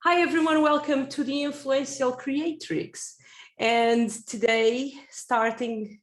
Hi everyone, welcome to the Influential Creatrix. And today, let me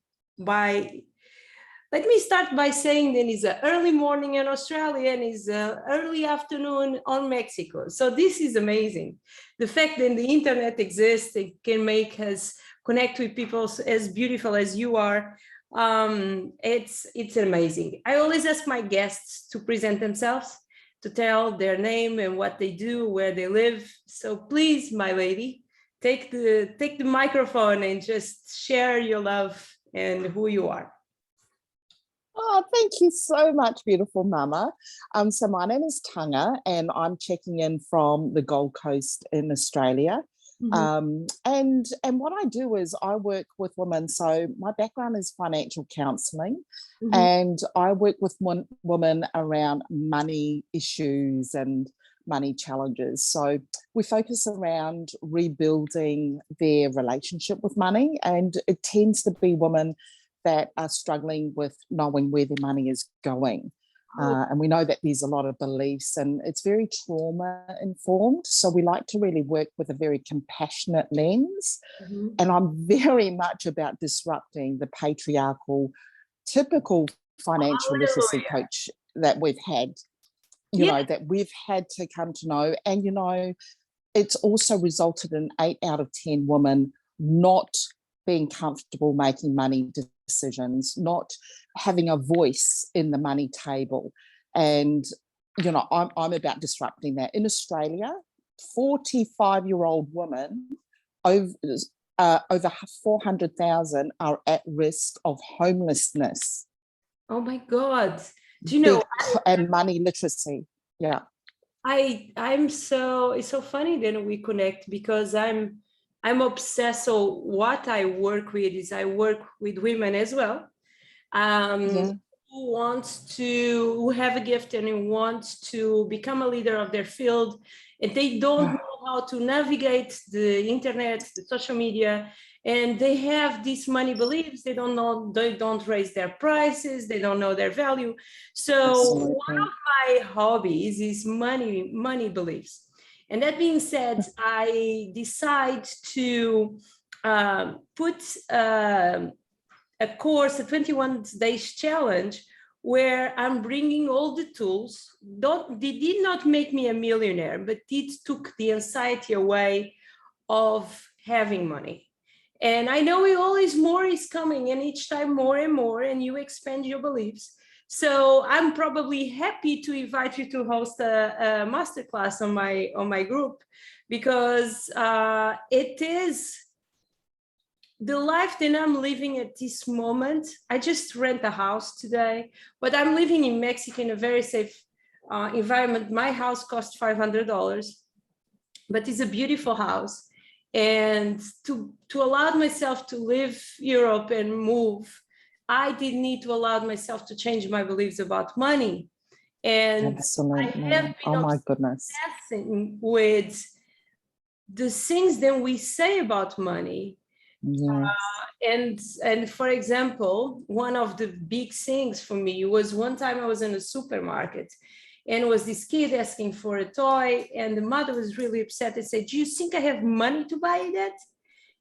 start by saying that it's an early morning in Australia and it's an early afternoon on Mexico. So this is amazing. The fact that the internet exists, it can make us connect with people as beautiful as you are. It's amazing. I always ask my guests to present themselves, to tell their name and what they do, where they live. So please, my lady, take the microphone and just share your love and who you are. Oh, thank you so much, beautiful mama. So my name is Taga and I'm checking in from the Gold Coast in Australia. And what I do is I work with women. So my background is financial counseling, and I work with women around money issues and money challenges. So we focus around rebuilding their relationship with money, and it tends to be women that are struggling with knowing where their money is going. And we know that there's a lot of beliefs and it's very trauma informed. So we like to really work with a very compassionate lens. And I'm very much about disrupting the patriarchal, typical financial literacy coach that we've had, you know, that we've had to come to know. And, you know, it's also resulted in 8 out of 10 women not being comfortable making money decisions, not having a voice in the money table. And, you know, I'm about disrupting that. In Australia, 45-year-old women, over 400,000 are at risk of homelessness. Oh my God. Do you know? And money literacy. Yeah. It's so funny that we connect because I'm obsessed. So what I work with is I work with women as well, who have a gift and who want to become a leader of their field, and they don't know how to navigate the internet, the social media, and they have these money beliefs. They don't raise their prices, they don't know their value. So one of my hobbies is money beliefs. And that being said, I decide to put a course, a 21 days challenge, where I'm bringing all the tools. They did not make me a millionaire, but it took the anxiety away of having money. And I know always more is coming, and each time more and more, and you expand your beliefs. So I'm probably happy to invite you to host a masterclass on my group, because it is the life that I'm living at this moment. I just rent a house today, but I'm living in Mexico in a very safe environment. My house cost $500, but it's a beautiful house. And to allow myself to leave Europe and move, I did need to allow myself to change my beliefs about money. And absolutely. I have been obsessing with the things that we say about money. And for example, one of the big things for me was one time I was in a supermarket, and was this kid asking for a toy, and the mother was really upset and said, "Do you think I have money to buy that?"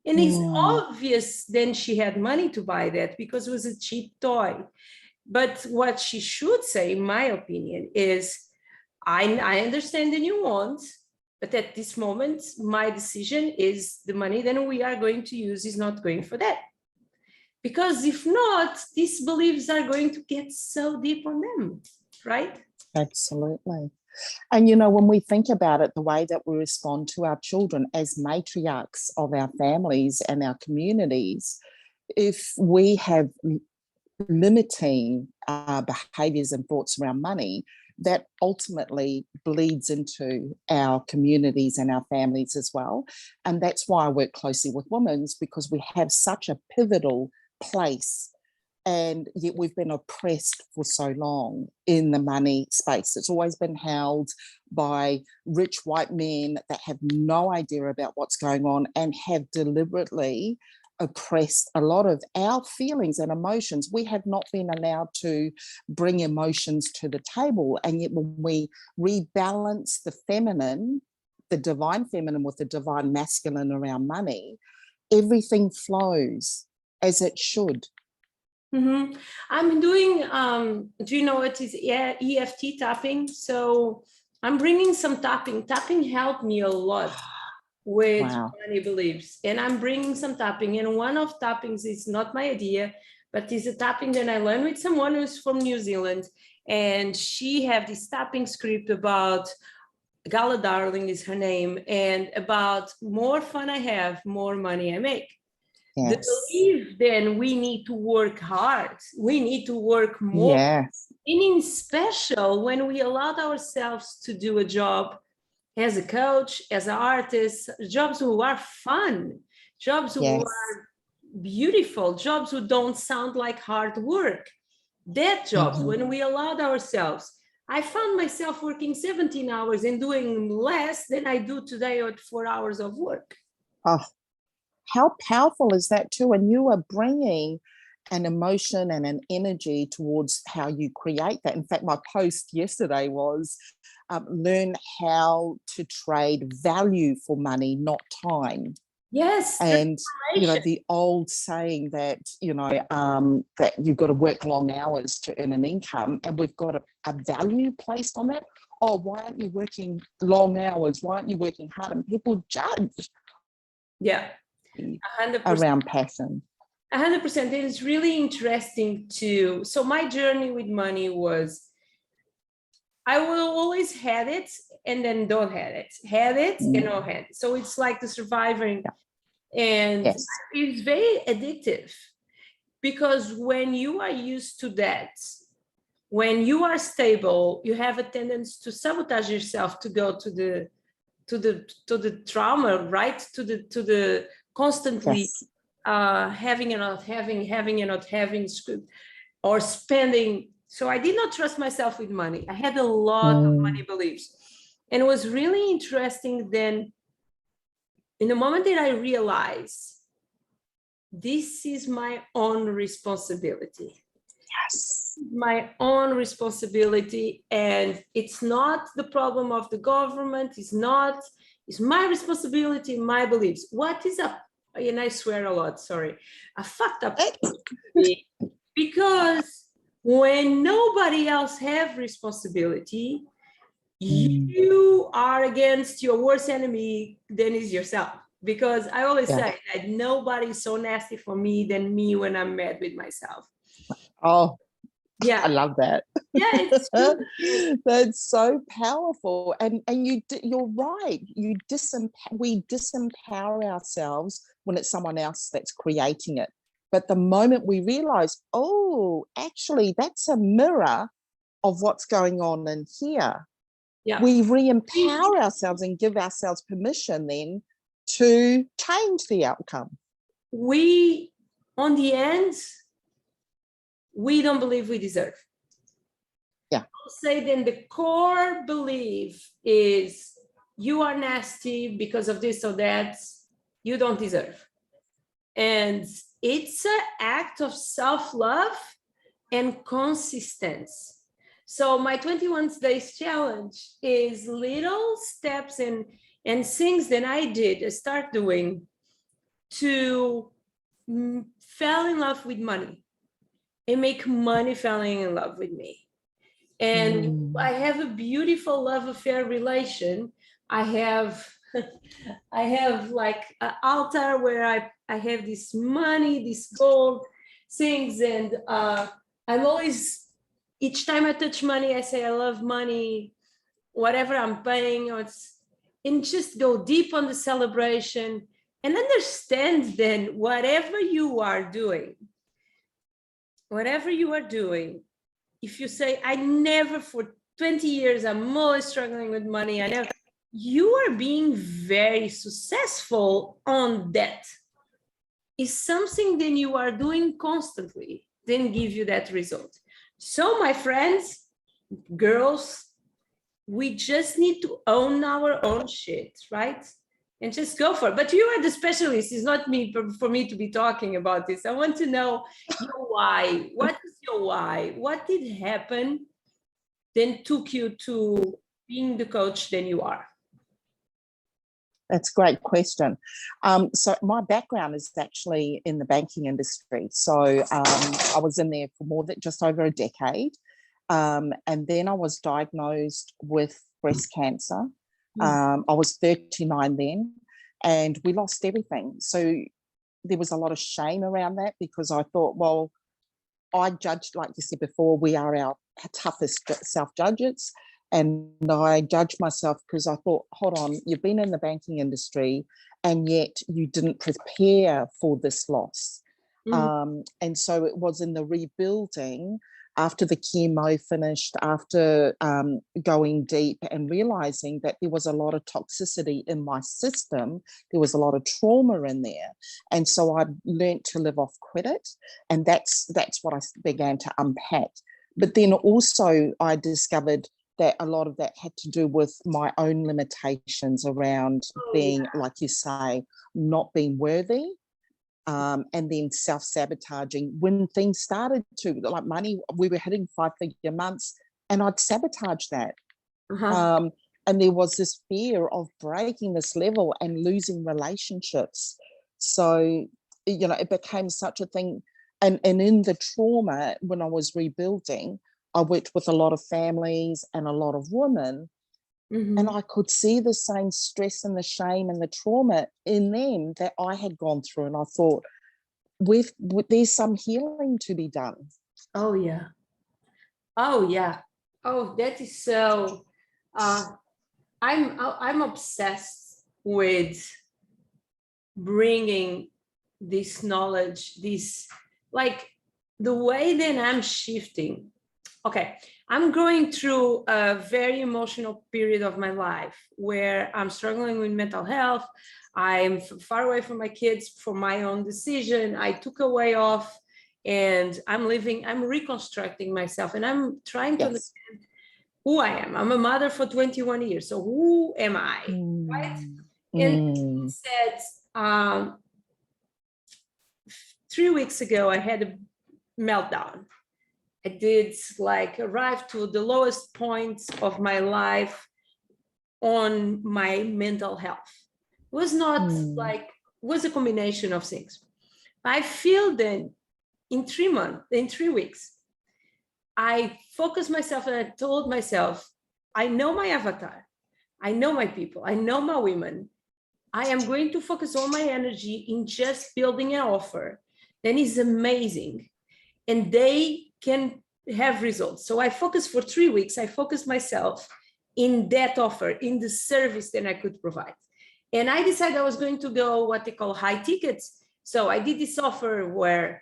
And it's obvious then she had money to buy that because it was a cheap toy. But what she should say, in my opinion, is, I understand the you want, but at this moment, my decision is the money that we are going to use is not going for that. Because if not, these beliefs are going to get so deep on them, right? Absolutely. And, you know, when we think about it, the way that we respond to our children as matriarchs of our families and our communities, if we have limiting behaviours and thoughts around money, that ultimately bleeds into our communities and our families as well. And that's why I work closely with women, because we have such a pivotal place, and yet we've been oppressed for so long in the money space. It's always been held by rich white men that have no idea about what's going on and have deliberately oppressed a lot of our feelings and emotions. We have not been allowed to bring emotions to the table. And yet when we rebalance the feminine the divine feminine with the divine masculine around money, everything flows as it should. I'm doing, do you know what is EFT tapping? So I'm bringing some tapping. Tapping helped me a lot with money beliefs. And I'm bringing some tapping. And one of tappings is not my idea, but is a tapping that I learned with someone who's from New Zealand. And she had this tapping script about, Gala Darling is her name, and about more fun I have, more money I make. Yes. The belief then we need to work hard. We need to work more. Yes. Meaning special when we allowed ourselves to do a job as a coach, as an artist, jobs who are fun, jobs who are beautiful, jobs who don't sound like hard work. That jobs, when we allowed ourselves, I found myself working 17 hours and doing less than I do today at 4 hours of work. Oh, how powerful is that too? And you are bringing an emotion and an energy towards how you create that. In fact, my post yesterday was learn how to trade value for money, not time. Yes. And, the old saying that, that you've got to work long hours to earn an income, and we've got a value placed on that. Oh, why aren't you working long hours? Why aren't you working hard? And people judge. Yeah. 100%. Around passion. 100%. It's really interesting too. So my journey with money was, I will always had it and then don't have it. Had it and don't have it. So it's like the surviving. And it's very addictive, because when you are used to that, when you are stable, you have a tendency to sabotage yourself, to go to the trauma, right? To the constantly having and not having and not having script, or spending. So I did not trust myself with money. I had a lot of money beliefs. And it was really interesting then, in the moment that I realized this is my own responsibility. Yes. My own responsibility. And it's not the problem of the government. It's my responsibility, my beliefs. What is up? And I swear a lot, sorry. I fucked up. Because when nobody else have responsibility, you are against your worst enemy, then is yourself. Because I always say that nobody's so nasty for me than me when I'm mad with myself. Oh, yeah, I love that. Yeah, it's true. That's so powerful. And you're right. We disempower ourselves when it's someone else that's creating it. But the moment we realize, oh, actually, that's a mirror of what's going on in here. Yeah. We re-empower ourselves and give ourselves permission then to change the outcome. We, on the end, we don't believe we deserve. Yeah. I'll say then the core belief is you are nasty because of this or that, you don't deserve. And it's an act of self-love and consistency. So my 21 days challenge is little steps and things that I start doing to fall in love with money and make money falling in love with me. And I have a beautiful love affair relation. I have like an altar where I have this money, this gold things, and I'm always, each time I touch money, I say I love money, whatever I'm paying, and just go deep on the celebration and understand then whatever you are doing, if you say, I never, for 20 years, I'm always struggling with money, you are being very successful on that. It's something that you are doing constantly, then give you that result. So my friends, girls, we just need to own our own shit, right? And just go for it. But you are the specialist. It's not me for me to be talking about this. I want to know your why. What is your why? What did happen then took you to being the coach then you are? That's a great question. So my background is actually in the banking industry. So I was in there for more than just over a decade. And then I was diagnosed with breast cancer. I was 39 then, and we lost everything. So there was a lot of shame around that, because I thought, well, I judged, like you said before, we are our toughest self-judges. And I judged myself because I thought, hold on, you've been in the banking industry and yet you didn't prepare for this loss. And so it was in the rebuilding after the chemo finished, after going deep and realizing that there was a lot of toxicity in my system, there was a lot of trauma in there. And so I learned to live off credit. And that's what I began to unpack. But then also I discovered that a lot of that had to do with my own limitations around being, like you say, not being worthy. And then self-sabotaging when things started to, like money, we were hitting 5-figure months and I'd sabotage that. And there was this fear of breaking this level and losing relationships. So, you know, it became such a thing. And in the trauma, when I was rebuilding, I worked with a lot of families and a lot of women. And I could see the same stress and the shame and the trauma in them that I had gone through. And I thought, there's some healing to be done. Oh, yeah. Oh, yeah. Oh, that is so... I'm obsessed with bringing this knowledge, this, like, the way that I'm shifting. Okay, I'm going through a very emotional period of my life where I'm struggling with mental health. I'm far away from my kids for my own decision. I took a way off and I'm reconstructing myself, and I'm trying to understand who I am. I'm a mother for 21 years. So who am I, right? And said, 3 weeks ago, I had a meltdown. I did arrive to the lowest point of my life on my mental health. It was not was a combination of things. I feel then in 3 weeks, I focused myself and I told myself, I know my avatar, I know my people, I know my women. I am going to focus all my energy in just building an offer that is amazing. And they can have results. So I focused for 3 weeks. I focused myself in that offer, in the service that I could provide. And I decided I was going to go what they call high tickets. So I did this offer where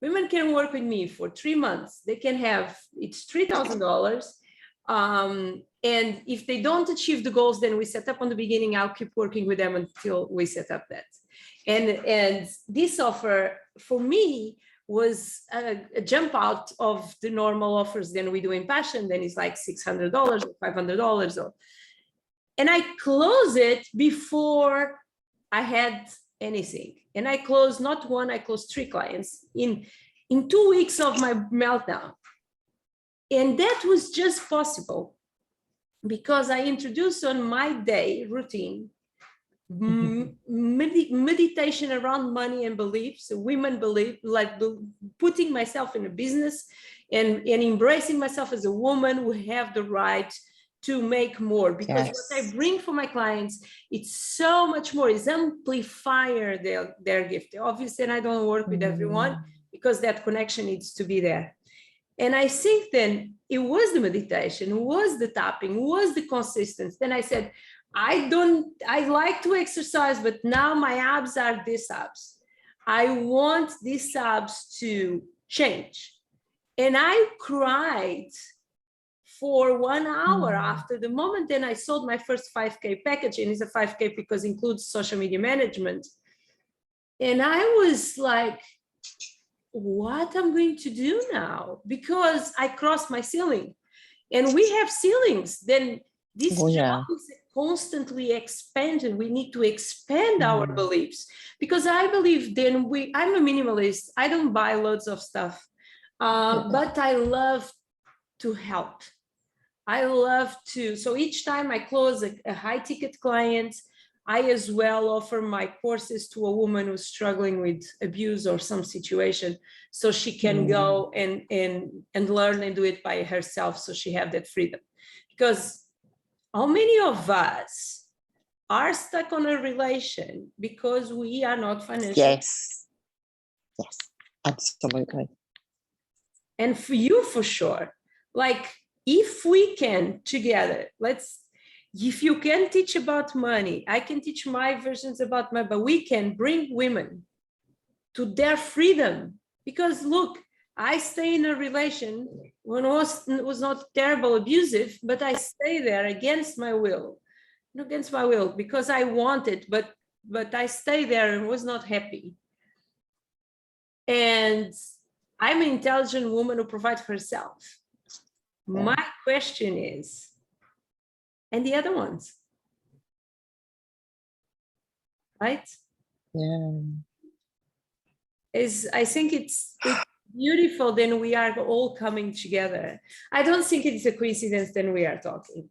women can work with me for 3 months. They can have, it's $3,000. And if they don't achieve the goals, then we set up on the beginning, I'll keep working with them until we set up that. And this offer for me was a jump out of the normal offers than we do in passion. Then it's like $600 or $500. And I closed it before I had anything. And I closed not one, I closed 3 clients in 2 weeks of my meltdown. And that was just possible because I introduced on my day routine meditation around money and beliefs. Women believe, like putting myself in a business and embracing myself as a woman who have the right to make more, because what I bring for my clients, it's so much more, is amplifier their gift. Obviously, and I don't work with everyone because that connection needs to be there. And I think then it was the meditation, it was the tapping, it was the consistency. Then I said, I like to exercise, but now my abs are these abs. I want these abs to change. And I cried for 1 hour after the moment. Then I sold my first 5K package, and it's a 5K because it includes social media management. And I was like, what I'm going to do now? Because I crossed my ceiling, and we have ceilings. Then this job is constantly expanded. We need to expand our beliefs, because I believe then I'm a minimalist. I don't buy loads of stuff, but I love to help. I love to. So each time I close a high ticket client, I as well offer my courses to a woman who's struggling with abuse or some situation, so she can go and learn and do it by herself, so she have that freedom. Because how many of us are stuck on a relation because we are not financially? Yes, absolutely. And for you, for sure, like if we can together, if you can teach about money, I can teach my versions about money, but we can bring women to their freedom. Because look, I stay in a relation when it was not terrible, abusive, but I stay there against my will, not against my will, because I wanted, but I stay there and was not happy. And I'm an intelligent woman who provides for herself. My question is, and the other ones, right? Yeah. I think it's beautiful. Then we are all coming together. I don't think it's a coincidence. Then we are talking.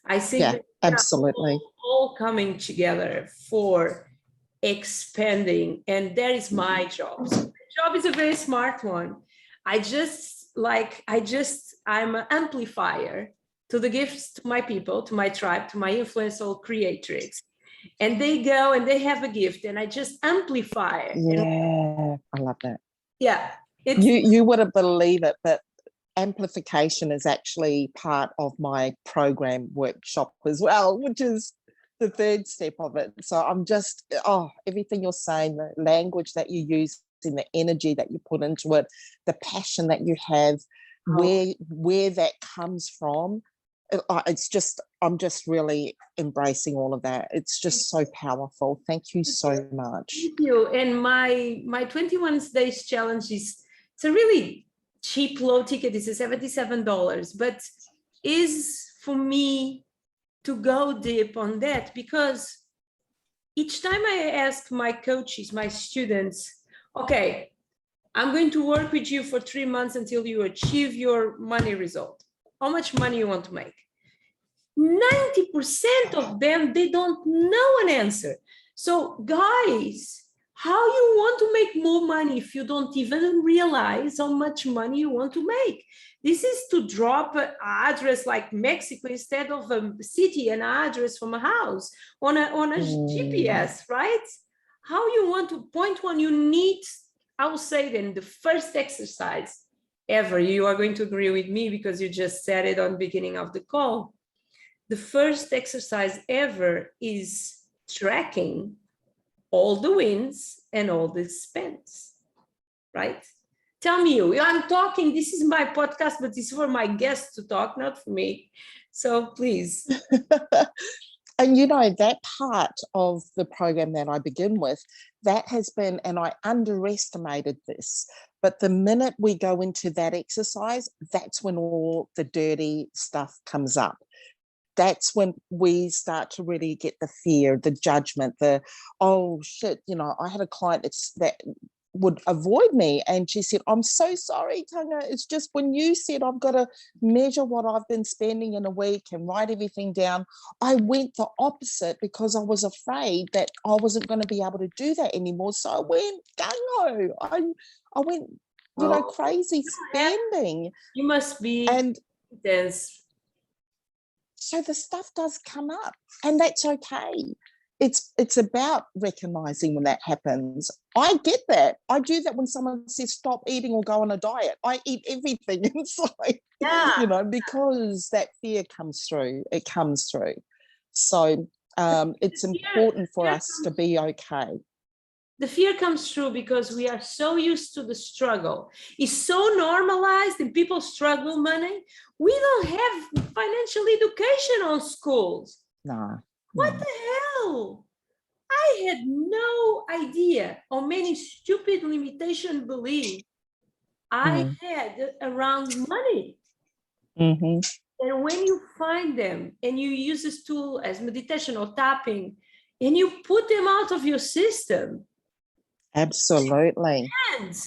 I think absolutely all coming together for expanding, and that is my job. So my job is a very smart one. I'm an amplifier to the gifts to my people, to my tribe, to my influential Creatrix. And they go and they have a gift, and I just amplify it. Yeah, I love that. Yeah. You wouldn't believe it, but amplification is actually part of my program workshop as well, which is the third step of it. So I'm just, everything you're saying, the language that you use, and the energy that you put into it, the passion that you have, where that comes from, it's just, I'm just really embracing all of that. It's just so powerful. Thank you so much. Thank you. And my 21 days challenge it's a really cheap, low ticket. It's $77, but is for me to go deep on that, because each time I ask my coaches, my students, okay, I'm going to work with you for 3 months until you achieve your money result. How much money you want to make? 90% of them, they don't know an answer. So guys, how you want to make more money if you don't even realize how much money you want to make? This is to drop an address like Mexico instead of a city, an address from a house on a GPS, right? How you want to, point one, you need, I will say then, the first exercise ever, you are going to agree with me because you just said it on the beginning of the call. The first exercise ever is tracking all the wins and all the spends, right? Tell me you, I'm talking, this is my podcast, but it's for my guests to talk, not for me. So please. And you know, that part of the program that I begin with, that has been, and I underestimated this, but the minute we go into that exercise, that's when all the dirty stuff comes up. That's when we start to really get the fear, the judgment, the, oh shit, you know, I had a client that would avoid me, and she said, I'm so sorry, Taga, it's just when you said I've got to measure what I've been spending in a week and write everything down, I went the opposite because I was afraid that I wasn't going to be able to do that anymore. So I went gung-ho. I went, you know, crazy spending. You must be intense. So the stuff does come up, and that's okay. It's about recognizing when that happens. I get that. I do that when someone says stop eating or go on a diet. I eat everything inside, you know, because that fear comes through. It comes through. So it's important for us to be okay. The fear comes through because we are so used to the struggle. It's so normalized, and people struggle money. We don't have financial education on schools. No. What the hell? I had no idea how many stupid limitation beliefs I had around money. And when you find them and you use this tool as meditation or tapping, and you put them out of your system, Absolutely.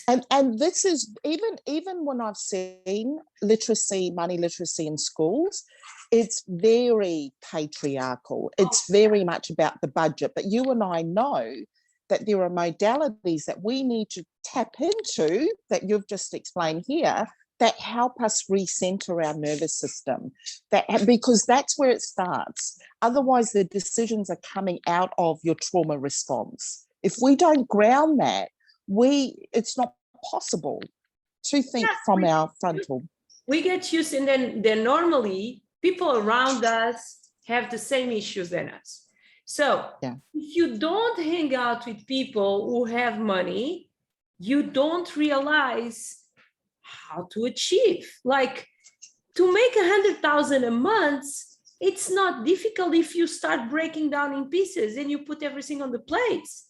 And And this is even when I've seen money literacy in schools, it's very patriarchal. It's very much about the budget. But you and I know that there are modalities that we need to tap into that you've just explained here that help us recenter our nervous system. Because that's where it starts. Otherwise, the decisions are coming out of your trauma response. If we don't ground that, it's not possible to think from our frontal. We get used, and then normally people around us have the same issues than us. So if you don't hang out with people who have money, you don't realize how to achieve. Like, to make 100,000 a month, it's not difficult if you start breaking down in pieces and you put everything on the plates.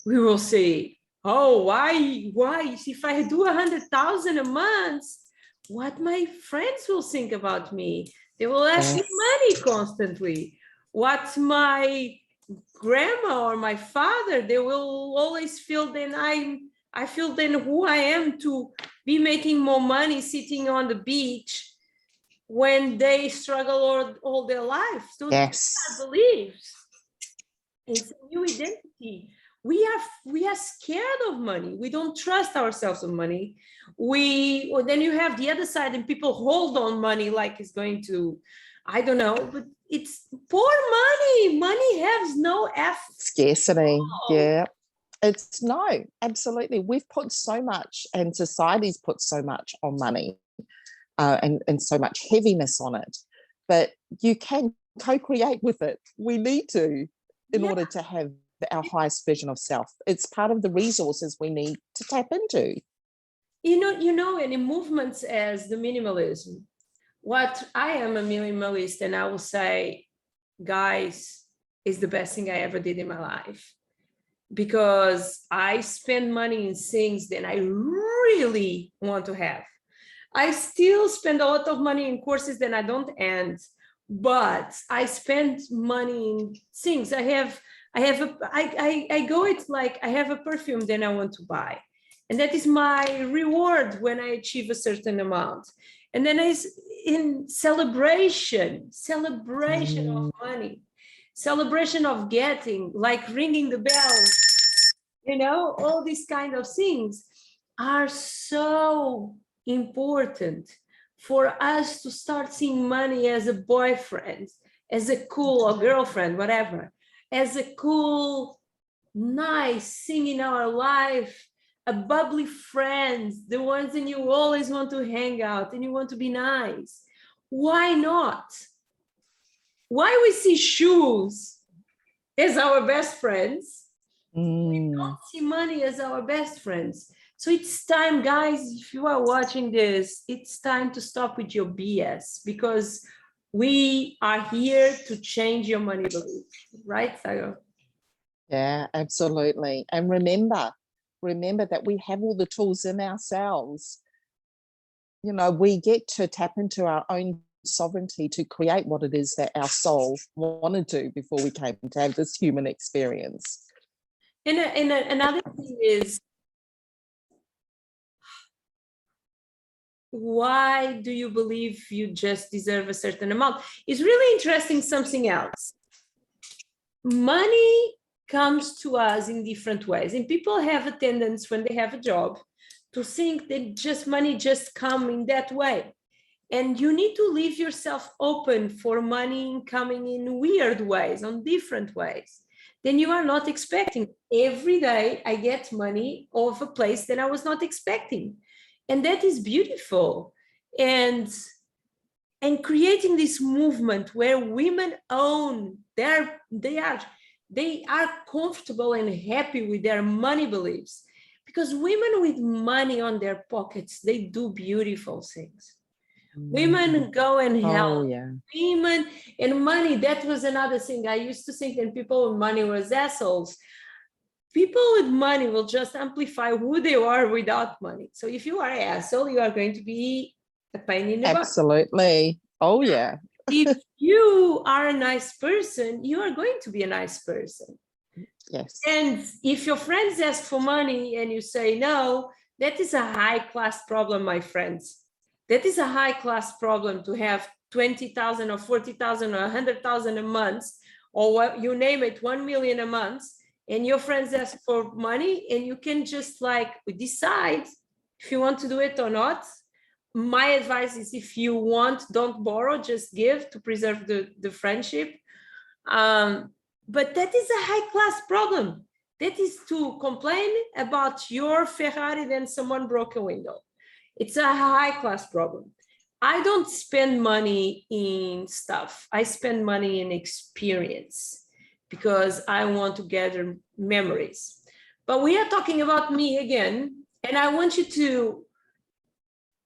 We will say, oh, why? If I do 100,000 a month, what my friends will think about me? They will ask me money constantly. What my grandma or my father, they will always feel I feel then who I am to be making more money sitting on the beach when they struggle all their lives. Those are beliefs. It's a new identity. We are scared of money. We don't trust ourselves with money. Then you have the other side, and people hold on money like it's going to, I don't know, but it's poor money. Money has no scarcity. Yeah. It's no, absolutely. We've put so much, and society's put so much on money, and so much heaviness on it. But you can co-create with it. We need to, in order to have our highest version of self. It's part of the resources we need to tap into. You know, any movements as the minimalism. What I am a minimalist, and I will say, guys, is the best thing I ever did in my life. Because I spend money in things that I really want to have. I still spend a lot of money in courses that I don't end, but I spend money in things. I go, it's like I have a perfume that I want to buy. And that is my reward when I achieve a certain amount. And then it's in celebration of money, celebration of getting, like ringing the bell, you know, all these kind of things are so important for us to start seeing money as a boyfriend, as a cool, or girlfriend, whatever, as a cool, nice thing in our life, a bubbly friend, the ones that you always want to hang out and you want to be nice. Why not? Why we see shoes as our best friends, we don't see money as our best friends. So it's time, guys, if you are watching this, it's time to stop with your BS, because we are here to change your money beliefs, right, Taga? Yeah, absolutely. And remember that we have all the tools in ourselves. You know, we get to tap into our own sovereignty to create what it is that our soul wanted to before we came to have this human experience. And another thing is, why do you believe you just deserve a certain amount? It's really interesting, something else. Money comes to us in different ways, and people have a tendency when they have a job to think that money just comes in that way. And you need to leave yourself open for money coming in weird ways, on different ways. Then you are not expecting. Every day I get money of a place that I was not expecting. And that is beautiful. And creating this movement where women own they are comfortable and happy with their money beliefs. Because women with money on their pockets, they do beautiful things. Women go and help. Women and money, that was another thing. I used to think that people with money was assholes. People with money will just amplify who they are without money. So if you are an asshole, you are going to be a pain in the butt. Absolutely. Oh, yeah. If you are a nice person, you are going to be a nice person. Yes. And if your friends ask for money and you say no, that is a high-class problem, my friends. That is a high-class problem to have 20,000 or 40,000 or 100,000 a month, or what you name it, 1 million a month, and your friends ask for money, and you can just like decide if you want to do it or not. My advice is, if you want, don't borrow, just give to preserve the friendship. But that is a high-class problem. That is to complain about your Ferrari, then someone broke a window. It's a high-class problem. I don't spend money in stuff. I spend money in experience because I want to gather memories. But we are talking about me again, and I want you to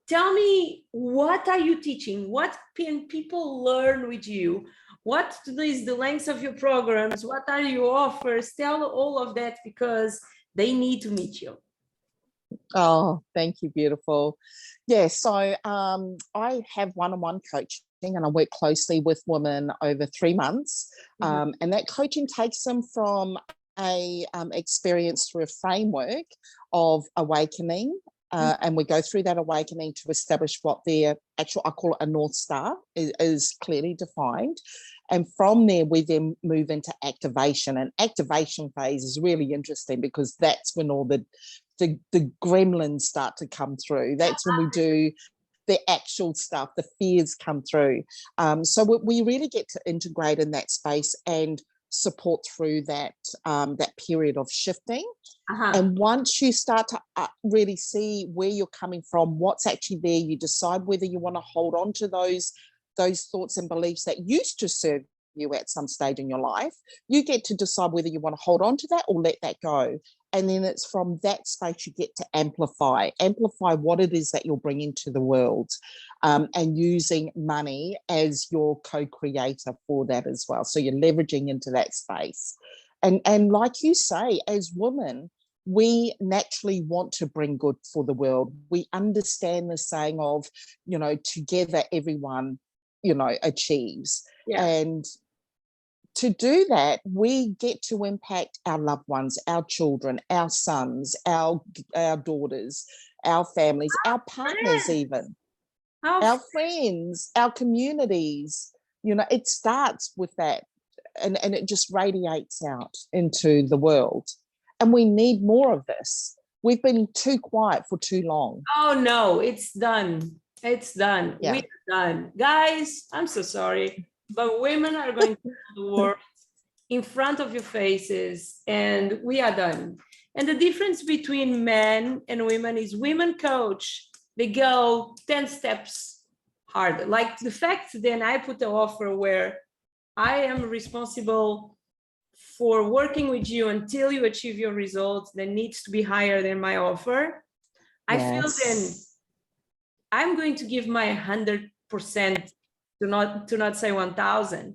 tell me, what are you teaching? What can people learn with you? What is the length of your programs? What are your offers? Tell all of that, because they need to meet you. Oh, thank you, beautiful. Yeah, so I have one-on-one coaching, and I work closely with women over 3 months. And that coaching takes them from a experience through a framework of awakening. And we go through that awakening to establish what their actual, I call it a North Star, is clearly defined. And from there, we then move into activation. And activation phase is really interesting, because that's when all the gremlins start to come through. That's when we do the actual stuff, the fears come through. So we really get to integrate in that space and support through that that period of shifting. And once you start to really see where you're coming from, what's actually there, you decide whether you want to hold on to those thoughts and beliefs that used to serve you at some stage in your life. You get to decide whether you want to hold on to that or let that go. And then it's from that space you get to amplify what it is that you're bringing to the world, and using money as your co-creator for that as well. So you're leveraging into that space. And like you say, as women, we naturally want to bring good for the world. We understand the saying of, together everyone, achieves. Yeah. And to do that, we get to impact our loved ones, our children, our sons, our daughters, our families, our partners, even our friends, our communities. It starts with that, and it just radiates out into the world. And we need more of this. We've been too quiet for too long. Oh no, it's done. It's done. Yeah. We're done. Guys, I'm so sorry, but women are going to the world in front of your faces, and we are done. And the difference between men and women is, women coach, they go 10 steps harder. Like the fact then I put the offer where I am responsible for working with you until you achieve your results, that needs to be higher than my offer. I feel then I'm going to give my 100%, to not say 1,000.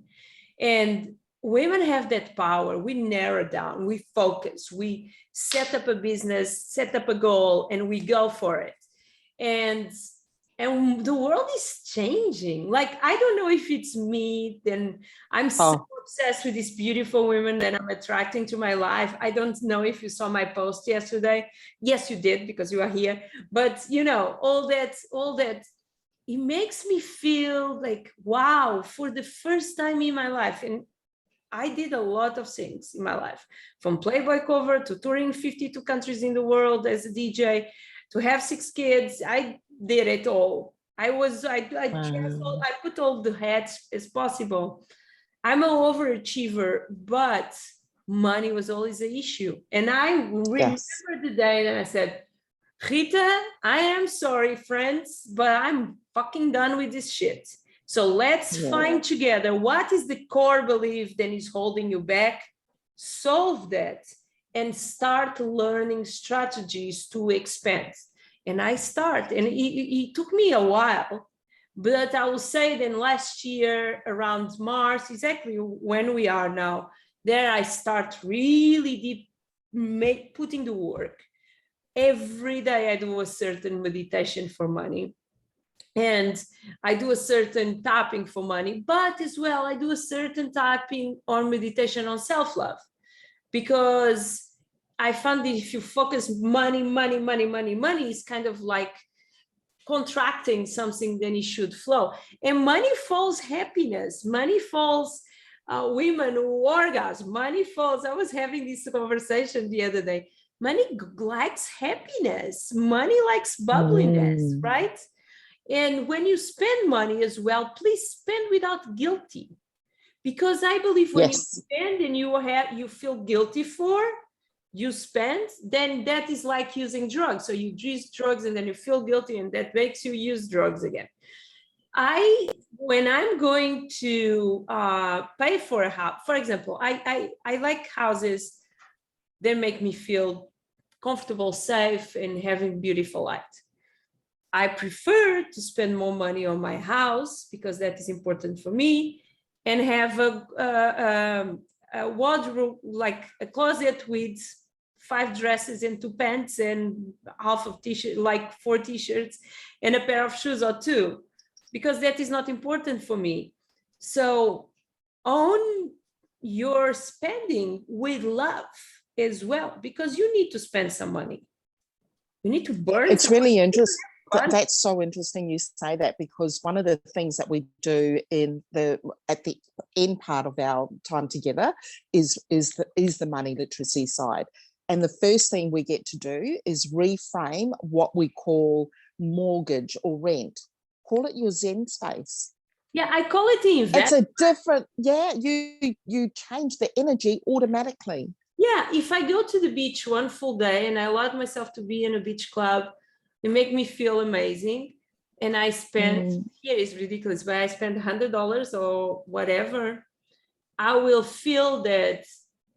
And women have that power. We narrow down, we focus, we set up a business, set up a goal, and we go for it. And the world is changing. Like, I don't know if it's me, then I'm so obsessed with these beautiful women that I'm attracting to my life. I don't know if you saw my post yesterday. Yes, you did, because you are here. But all that, it makes me feel like, wow, for the first time in my life. And I did a lot of things in my life, from Playboy cover to touring 52 countries in the world as a DJ, to have 6 kids. I did it all. I put all the hats as possible. I'm an overachiever, but money was always an issue. And I remember the day that I said, Rita, I am sorry, friends, but I'm fucking done with this shit. So let's find together what is the core belief that is holding you back, solve that, and start learning strategies to expand. And I start, and it took me a while, but I will say then last year around March, exactly when we are now, there I start really deep, putting the work. Every day I do a certain meditation for money. And I do a certain tapping for money, but as well, I do a certain tapping or meditation on self-love. because I found that if you focus money, it's kind of like contracting something, then it should flow. And money follows happiness. Money follows women who orgasm. Money follows. I was having this conversation the other day. Money likes happiness. Money likes bubbliness, right? And when you spend money as well, please spend without guilty. Because I believe when you spend and you feel guilty for, you spend, then that is like using drugs. So you use drugs and then you feel guilty and that makes you use drugs again. When I'm going to pay for a house, for example, I like houses that make me feel comfortable, safe, and having beautiful light. I prefer to spend more money on my house because that is important for me, and have a wardrobe, like a closet with 5 dresses and 2 pants and half of t-shirt, like 4 t-shirts and a pair of shoes or 2, because that is not important for me. So own your spending with love as well, because you need to spend some money. You need to burn. It's really interesting. That's so interesting you say that, because one of the things that we do at the end part of our time together is the money literacy side. And the first thing we get to do is reframe what we call mortgage or rent. Call it your Zen space. Yeah, I call it the investment. It's a different, you change the energy automatically. Yeah, if I go to the beach one full day and I allow myself to be in a beach club, it make me feel amazing. And I spend, here is ridiculous, but I spend $100 or whatever, I will feel that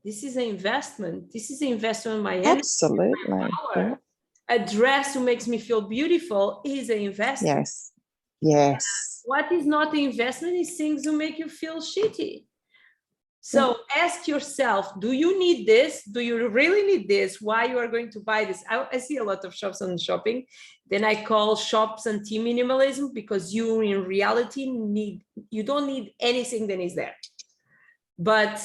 this is an investment. This is an investment in my energy. Absolutely. My power. Yeah. A dress who makes me feel beautiful is an investment. Yes. Yes. What is not an investment is things who make you feel shitty. So ask yourself, do you need this? Do you really need this? Why you are going to buy this? I see a lot of shops on shopping. Then I call shops anti-minimalism, because you in reality you don't need anything that is there. But,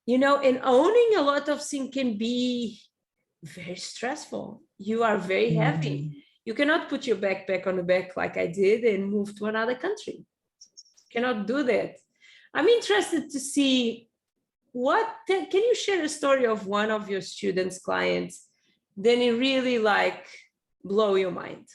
you know, and owning a lot of things can be very stressful. You are very heavy. You cannot put your backpack on the back like I did and move to another country. You cannot do that. I'm interested to see can you share a story of one of your students, clients, then it really like blow your mind?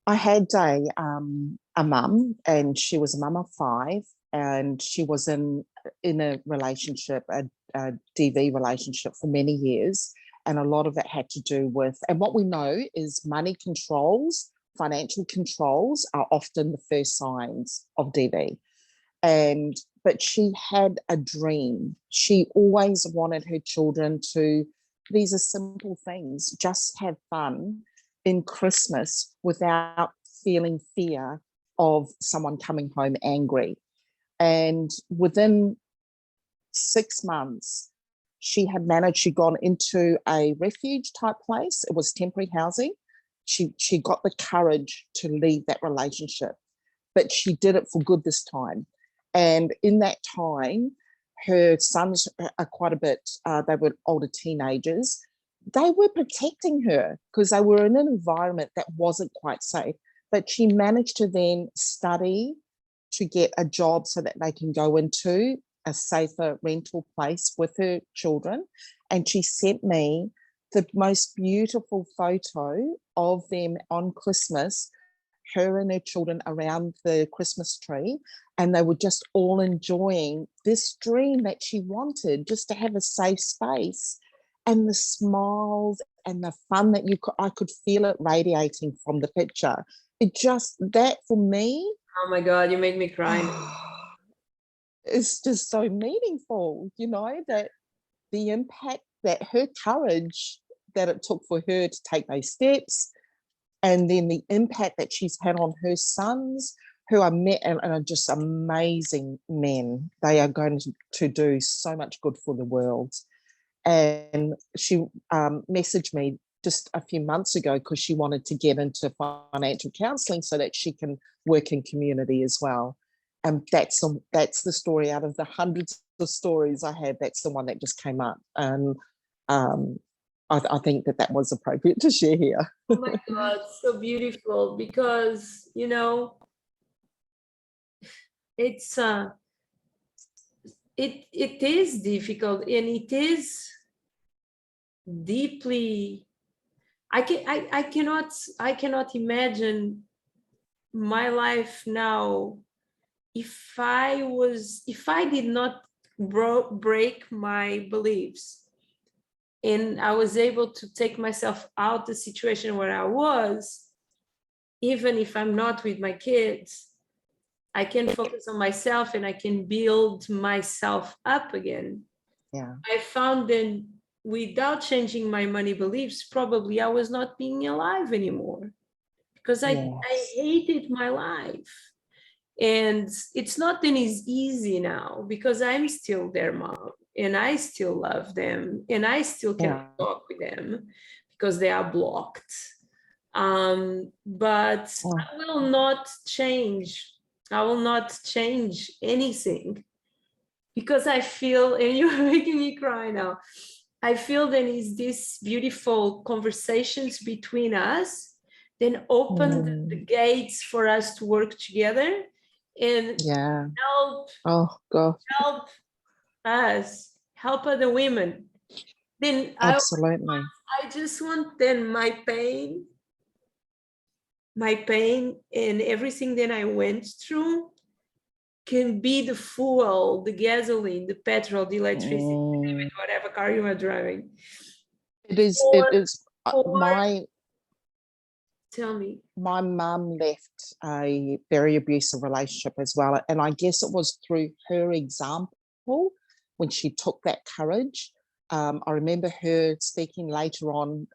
I had a mum, and she was a mum of 5, and she was in a relationship, a DV relationship for many years. And a lot of it had to do with, and what we know is money controls, financial controls are often the first signs of DV. But she had a dream. She always wanted her children to, these are simple things, just have fun in Christmas without feeling fear of someone coming home angry. And within 6 months, she'd gone into a refuge type place. It was temporary housing. She got the courage to leave that relationship, but she did it for good this time. And in that time, her sons are quite a bit, they were older teenagers. They were protecting her because they were in an environment that wasn't quite safe. But she managed to then study to get a job so that they can go into a safer rental place with her children. And she sent me the most beautiful photo of them on Christmas, her and her children around the Christmas tree, and they were just all enjoying this dream that she wanted, just to have a safe space. And the smiles and the fun that I could feel it radiating from the picture. It just, that for me, oh my God, you make me cry. It's just so meaningful, you know, that the impact, that her courage that it took for her to take those steps, and then the impact that she's had on her sons, who are met and are just amazing men. They are going to do so much good for the world. And she messaged me just a few months ago because she wanted to get into financial counseling so that she can work in community as well. And that's the story out of the hundreds of stories I have. That's the one that just came up. And I think that was appropriate to share here. Oh my God, so beautiful, because, you know, it's it is difficult, and it is deeply, I cannot imagine my life now if I did not break my beliefs, and I was able to take myself out the situation where I was. Even if I'm not with my kids, I can focus on myself and I can build myself up again. Yeah. I found that without changing my money beliefs, probably I was not being alive anymore, because I hated my life. And it's not that it's easy now, because I'm still their mom and I still love them and I still can talk with them because they are blocked. But I will not change. I will not change anything, because I feel, and you're making me cry now, I feel there is this beautiful conversations between us, then open the gates for us to work together and help us, help other women. Then absolutely. I just want then my pain and everything that I went through can be the fuel, the gasoline, the petrol, the electricity, whatever car you are driving. It is Tell me. My mum left a very abusive relationship as well. And I guess it was through her example when she took that courage. I remember her speaking later on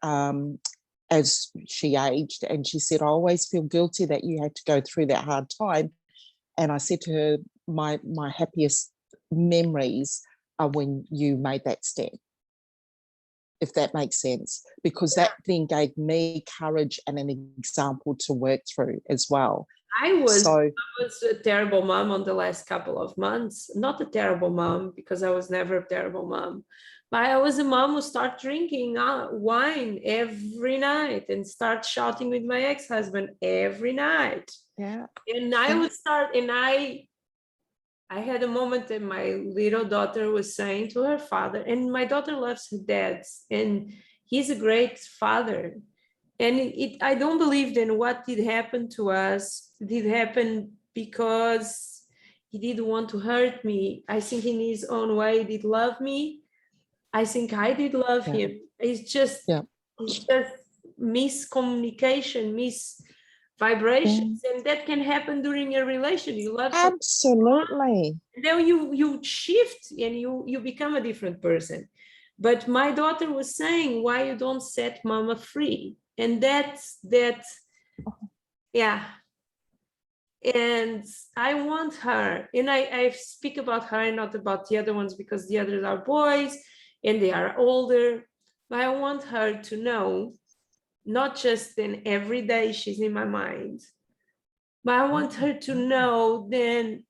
as she aged, and she said, I always feel guilty that you had to go through that hard time. And I said to her, my happiest memories are when you made that step, if that makes sense, because that then gave me courage and an example to work through as well. I was a terrible mom on the last couple of months. Not a terrible mom, because I was never a terrible mom. But I was a mom who started drinking wine every night and start shouting with my ex-husband every night. Yeah. And I would start, and I had a moment that my little daughter was saying to her father, and my daughter loves her dad, and he's a great father. And I don't believe that what did happen to us did happen because he didn't want to hurt me. I think in his own way, he did love me. I think I did love him. It's just miscommunication, vibrations, and that can happen during a relation. You love absolutely. Then you shift and you become a different person. But my daughter was saying, why you don't set mama free? And that's and I want her, and I speak about her and not about the other ones, because the others are boys and they are older. But I want her to know, not just then every day she's in my mind, but I want her to know then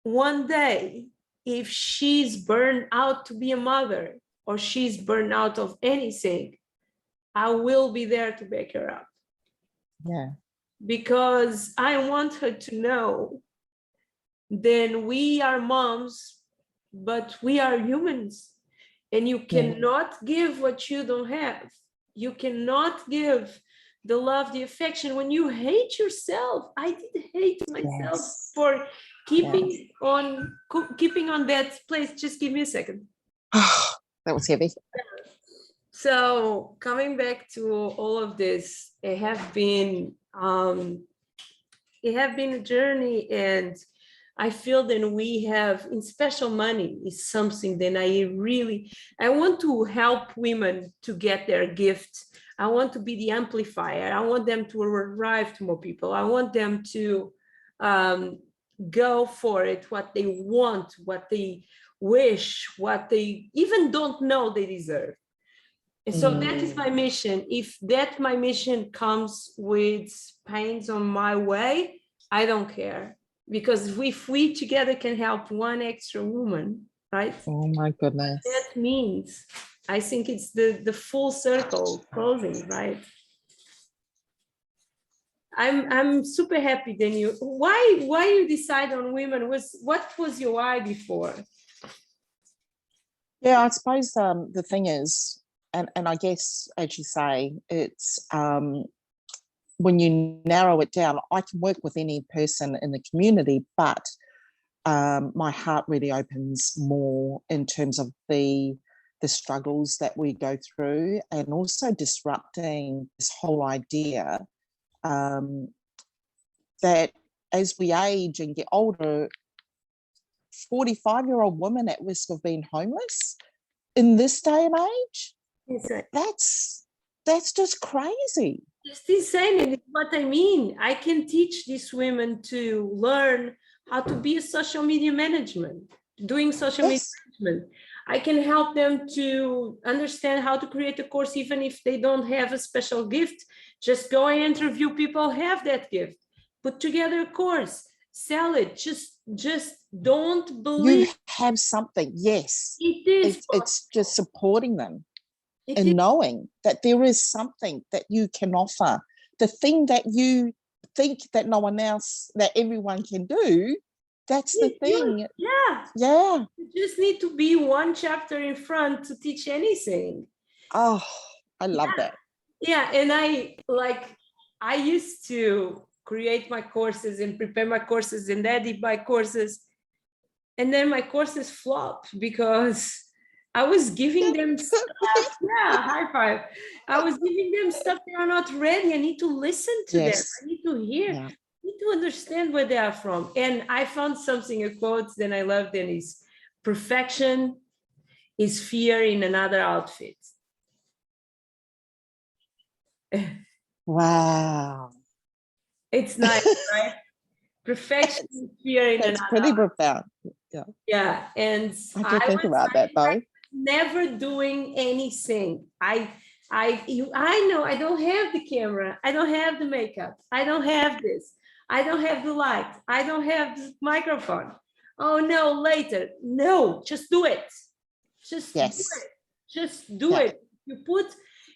one day, if she's burned out to be a mother, or she's burned out of anything, I will be there to back her up. Yeah. Because I want her to know then we are moms, but we are humans. And you cannot give what you don't have. You cannot give the love, the affection when you hate yourself. I did hate myself for keeping on that place. Just give me a second. That was heavy. So coming back to all of this, it have been a journey, and I feel that we have, in special money is something that I want to help women to get their gift. I want to be the amplifier. I want them to arrive to more people. I want them to go for it, what they want, what they wish, what they even don't know they deserve. And so that is my mission. If that my mission comes with pains on my way, I don't care. Because if we together can help one extra woman, right? Oh my goodness. That means, I think it's the full circle closing, right? I'm super happy then you. Why you decide on women? What was your why before? Yeah, I suppose the thing is, and I guess as you say, it's when you narrow it down, I can work with any person in the community, but my heart really opens more in terms of the struggles that we go through, and also disrupting this whole idea that as we age and get older, 45-year-old women at risk of being homeless in this day and age, that's just crazy. It's insane. And it's what I mean. I can teach these women to learn how to be a social media doing social media management. I can help them to understand how to create a course, even if they don't have a special gift. Just go and interview people who have that gift. Put together a course, sell it. Just don't believe. You have something, yes. It is. It's just supporting them and knowing that there is something that you can offer. The thing that you think that no one else, that everyone can do, that's the thing. Yeah. You just need to be one chapter in front to teach anything. Oh, I love that. Yeah, and I used to create my courses and prepare my courses and edit my courses. And then my courses flopped because I was giving them stuff. Yeah, high five. I was giving them stuff they are not ready. I need to listen to them. I need to hear. I need to understand where they are from. And I found something, a quote that I loved, and is perfection is fear in another outfit. Wow. It's nice, right? Perfection is fear in another outfit. Pretty profound. Yeah. And I think about that though. Never doing anything. I know I don't have the camera. I don't have the makeup. I don't have this. I don't have the light. I don't have the microphone. Oh no, later. No, just do it. Just do it. Just do it. You put,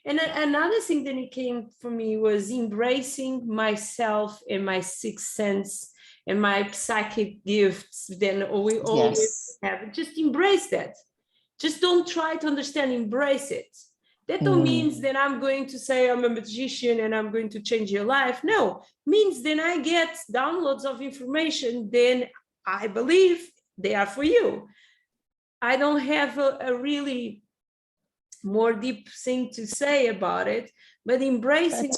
and another thing that it came for me was embracing myself and my sixth sense and my psychic gifts. Then we always have. Just embrace that. Just don't try to understand, embrace it. That don't means that I'm going to say I'm a magician and I'm going to change your life. No, means then I get downloads of information, then I believe they are for you. I don't have a really more deep thing to say about it, but embracing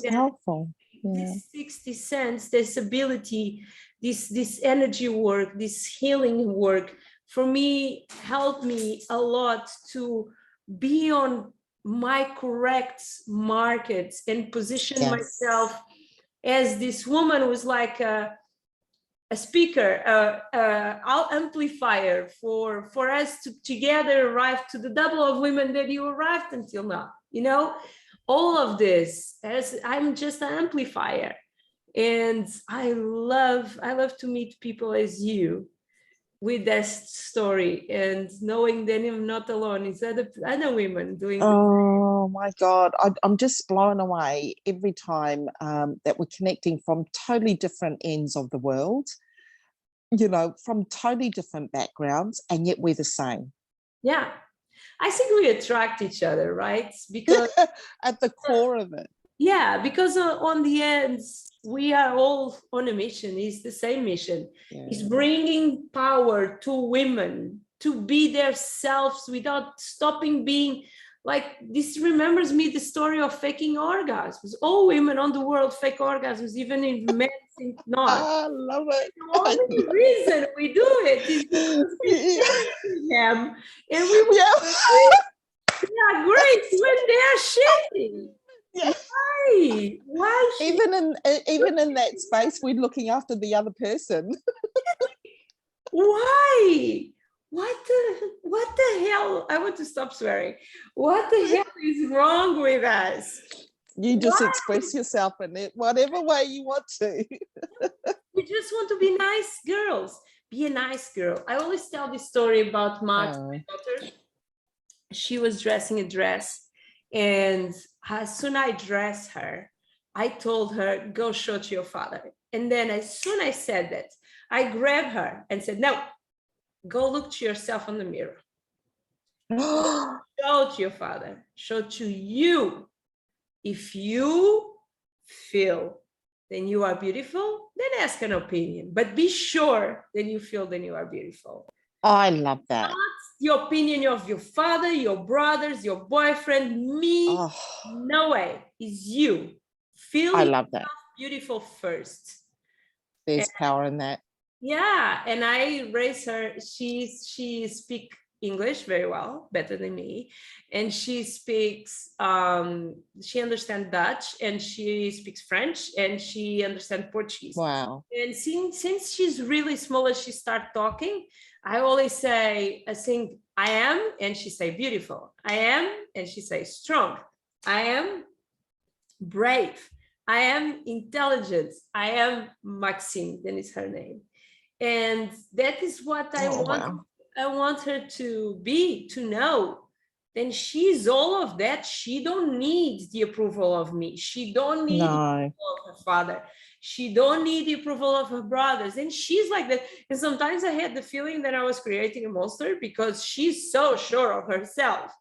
this 60 cents, this ability, this energy work, this healing work, for me, helped me a lot to be on my correct markets and position myself as this woman who's like a speaker, amplifier for us to together arrive to the double of women that you arrived until now. You know, all of this, as I'm just an amplifier, and I love to meet people as you, with that story, and knowing that I'm not alone. It's other women doing. Oh my God, I'm just blown away every time that we're connecting from totally different ends of the world, you know, from totally different backgrounds, and yet we're the same. Yeah, I think we attract each other, right? Because at the core of it. Yeah, because on the end, we are all on a mission. It's the same mission. It's bringing power to women to be themselves without stopping being like this. Remembers me the story of faking orgasms. All women on the world fake orgasms, even if men think not. I love it. The only reason we do it is because we them, and we great when they're shitty. Why? Even in that space, we're looking after the other person. Why? what the hell? I want to stop swearing. What the hell is wrong with us? You just express yourself in it, whatever way you want to. We just want to be nice girls. Be a nice girl. I always tell this story about Max, my daughter. She was dressing a dress, and as soon as I dressed her, I told her, go show to your father. And then as soon as I said that, I grabbed her and said, no, go look to yourself in the mirror. Show to your father, show to you. If you feel then you are beautiful, then ask an opinion. But be sure that you feel then you are beautiful. I love that. Not the opinion of your father, your brothers, your boyfriend, me. No way. It's you. Feel I love that. Beautiful first. There's power in that. Yeah, and I raised her. She speaks English very well, better than me, and she speaks. She understands Dutch, and she speaks French, and she understands Portuguese. Wow! And since she's really small, as she starts talking, I always say, I think I am, and she say beautiful. I am, and she say strong. I am brave. I am intelligent. I am Maxine. Then is her name. And that is what I want. Wow. I want her to be, to know. Then she's all of that. She don't need the approval of me. She don't need the approval of her father. She don't need the approval of her brothers. And she's like that. And sometimes I had the feeling that I was creating a monster because she's so sure of herself.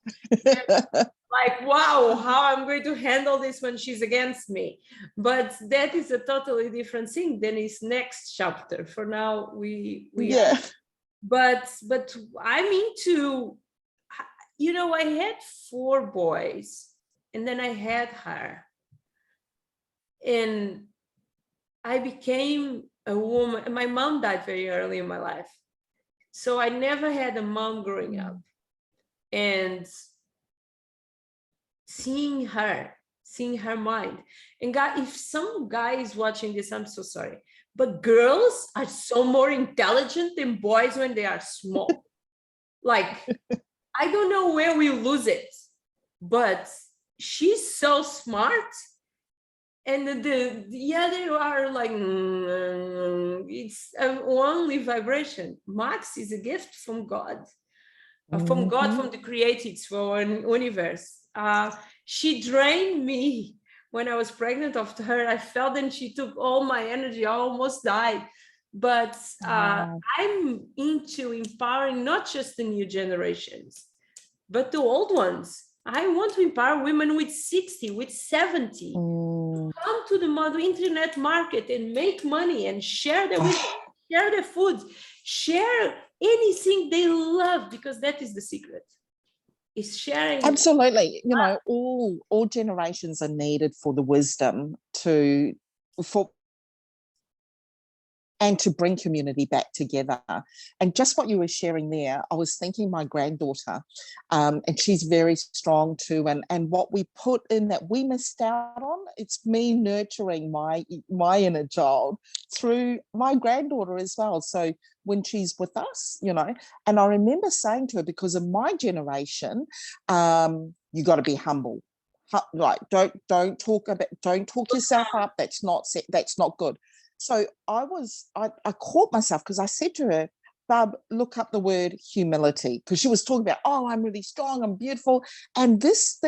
Like, wow, how I'm going to handle this when she's against me. But that is a totally different thing than his next chapter. For now, we are. But I'm into, you know, I had 4 boys and then I had her. And I became a woman. My mom died very early in my life. So I never had a mom growing up. And seeing her mind. And God, if some guy is watching this, I'm so sorry. But girls are so more intelligent than boys when they are small. Like, I don't know where we lose it, but she's so smart. And the other are like, it's an only vibration. Max is a gift from God, from the Creatrix, for an universe. She drained me when I was pregnant of her. I felt that she took all my energy. I almost died. But I'm into empowering not just the new generations, but the old ones. I want to empower women with 60, with 70, to come to the modern internet market and make money and share their wisdom, share their food, share anything they love, because that is the secret. Is sharing. Absolutely. You know, all generations are needed for the wisdom to bring community back together. And just what you were sharing there, I was thinking my granddaughter, and she's very strong too. And what we put in that we missed out on, it's me nurturing my inner child through my granddaughter as well. So when she's with us, you know, and I remember saying to her, because of my generation, you got to be humble. Like don't talk yourself up. That's not good. So I caught myself because I said to her, Bub, look up the word humility, because she was talking about, oh, I'm really strong, I'm beautiful. And this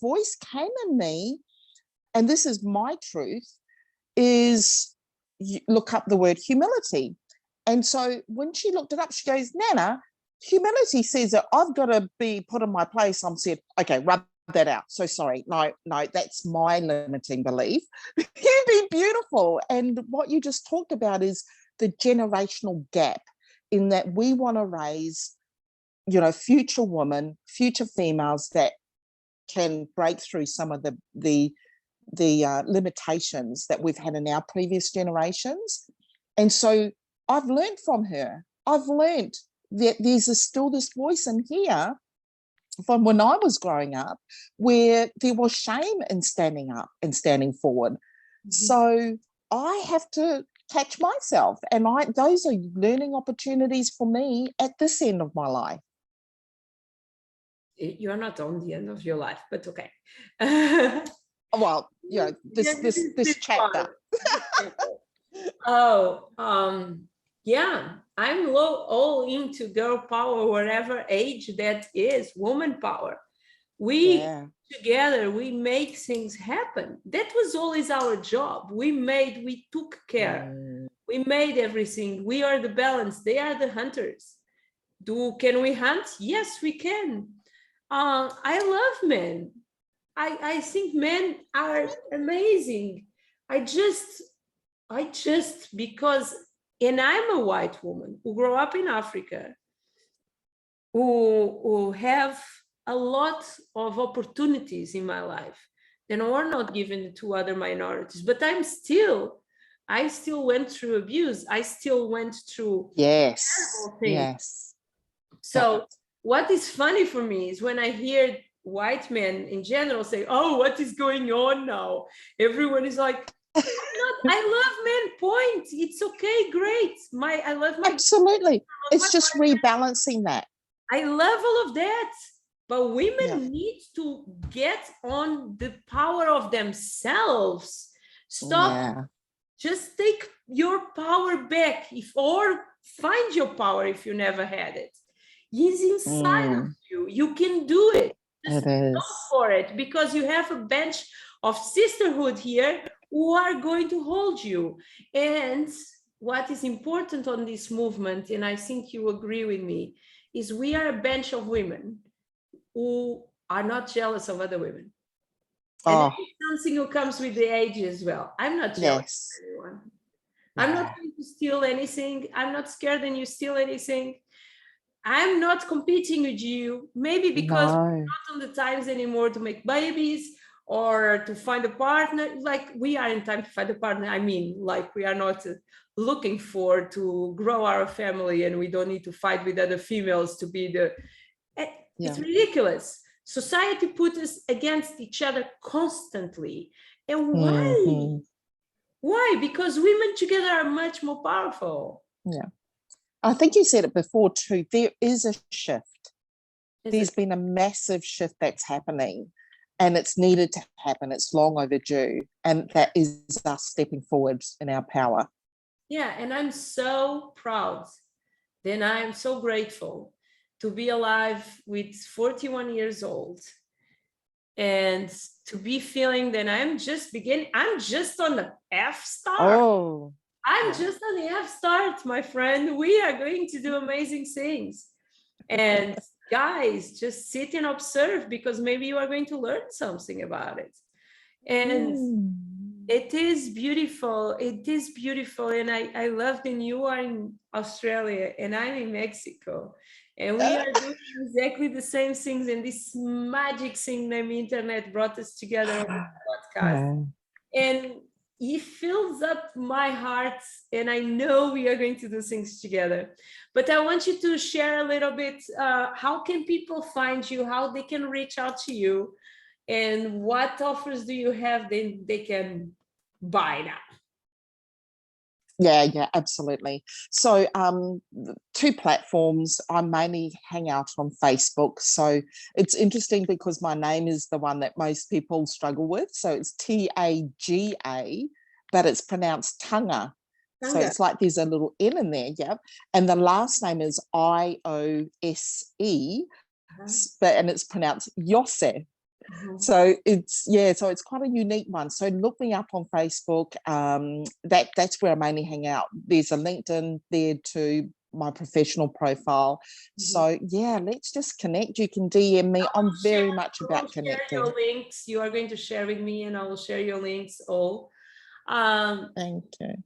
voice came in me, and this is my truth, is look up the word humility. And so when she looked it up, she goes, Nana, humility says that I've got to be put in my place. I'm said, okay, rub that out. So sorry. No, that's my limiting belief. You be beautiful. And what you just talked about is the generational gap, in that we want to raise, you know, future women, future females that can break through some of the limitations that we've had in our previous generations. And so I've learned from her. I've learned that there's still this voice in here from when I was growing up, where there was shame in standing up and standing forward. So I have to catch myself. And those are learning opportunities for me at this end of my life. You're not on the end of your life, but okay. Well, you know, this chapter. Yeah, I'm all into girl power, whatever age that is, woman power. We together, we make things happen. That was always our job. We took care. We made everything. We are the balance. They are the hunters. Can we hunt? Yes, we can. I love men. I think men are amazing. Because, and I'm a white woman who grew up in Africa, who have a lot of opportunities in my life that were not given to other minorities, but I still went through abuse. I still went through terrible things. Yes. So what is funny for me is when I hear white men in general say, oh, what is going on now? Everyone is like, I love men, point. It's okay, great. I love my... Absolutely. It's just rebalancing that. I love all of that. But women need to get on the power of themselves. Stop. Just take your power back, or find your power if you never had it. It's inside of you. You can do it. Just go for it, because you have a bench of sisterhood here who are going to hold you. And what is important on this movement, and I think you agree with me, is we are a bench of women who are not jealous of other women. And that is something who comes with the age as well. I'm not jealous of anyone. I'm not going to steal anything. I'm not scared and you steal anything. I'm not competing with you, maybe because we're not on the times anymore to make babies or to find a partner. Like, we are in time to find a partner. I mean, like, we are not looking for to grow our family, and we don't need to fight with other females to be the... It's ridiculous. Society puts us against each other constantly. And why? Why? Because women together are much more powerful. Yeah. I think you said it before too, there is a shift. There's been a massive shift that's happening, and it's needed to happen. It's long overdue. And that is us stepping forward in our power. Yeah, and I'm so proud. Then I am so grateful to be alive with 41 years old, and to be feeling that I'm just on the F start. I'm just on the F start, my friend. We are going to do amazing things. And guys, just sit and observe, because maybe you are going to learn something about it. And it is beautiful. It is beautiful. And I love that you are in Australia and I'm in Mexico. And we are doing exactly the same things. And this magic thing named internet brought us together on the podcast. And it fills up my heart, and I know we are going to do things together. But I want you to share a little bit, how can people find you, how they can reach out to you, and what offers do you have they can buy now? Yeah, absolutely. So 2 platforms. I mainly hang out on Facebook. So it's interesting because my name is the one that most people struggle with. So it's Taga, but it's pronounced Taga. So it's like there's a little N in there, And the last name is Iose, and it's pronounced Yose. So it's quite a unique one. So look me up on Facebook. That's where I mainly hang out. There's a LinkedIn there too, my professional profile. So let's just connect. You can DM me. I'm very much about connecting. Your links you are going to share with me, and I will share your links all. Thank you.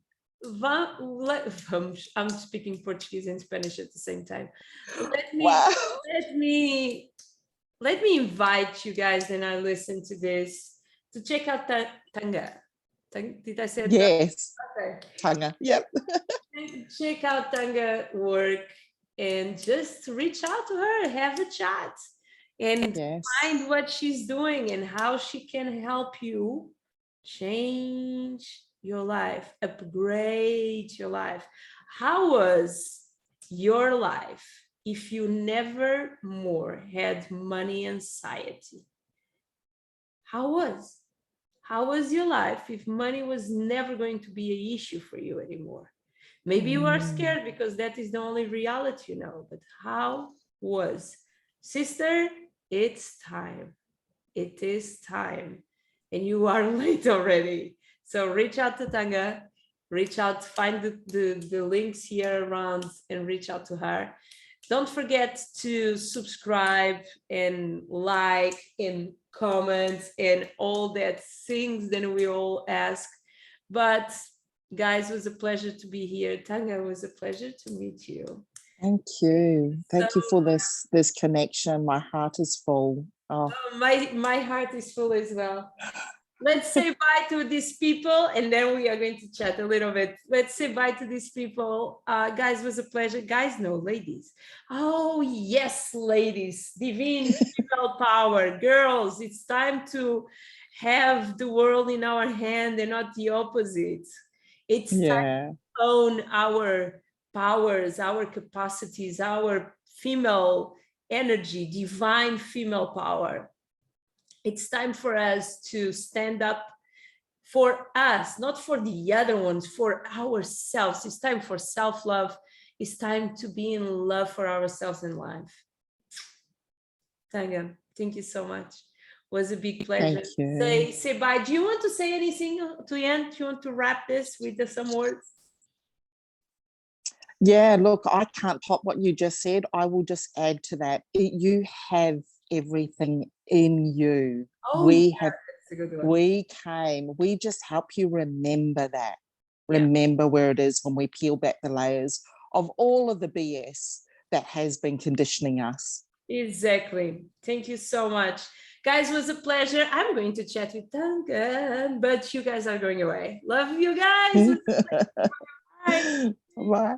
I'm speaking Portuguese and Spanish at the same time. Let me invite you guys, and I listen to this, to check out Taga. Did I say that? Yes. Okay. Taga. Yep. Check out Taga work and just reach out to her, have a chat, and find what she's doing and how she can help you change your life, upgrade your life. How was your life if you never more had money anxiety? How was your life if money was never going to be an issue for you anymore? Maybe you are scared because that is the only reality you know, but how was? Sister, it's time. It is time. And you are late already. So reach out to Taga, reach out, find the links here around and reach out to her. Don't forget to subscribe and like and comment and all that things that we all ask. But guys, it was a pleasure to be here. Taga, it was a pleasure to meet you. Thank you. Thank you for this connection. My heart is full. Oh. My heart is full as well. Let's say bye to these people and then we are going to chat a little bit. Let's say bye to these people. Guys, it was a pleasure. Guys, no, ladies. Oh, yes, ladies. Divine female power. Girls, it's time to have the world in our hand and not the opposite. It's time to own our powers, our capacities, our female energy, divine female power. It's time for us to stand up for us, not for the other ones, for ourselves. It's time for self-love. It's time to be in love for ourselves in life. Taga, thank you so much. It was a big pleasure. Thank you. Say bye. Do you want to say anything to end? Do you want to wrap this with some words? Yeah, look, I can't top what you just said. I will just add to that. You have everything in you. We just help you remember that. Remember where it is when we peel back the layers of all of the BS that has been conditioning us. Exactly. Thank you so much. Guys, it was a pleasure. I'm going to chat with Duncan, but you guys are going away. Love you guys. Bye. Bye.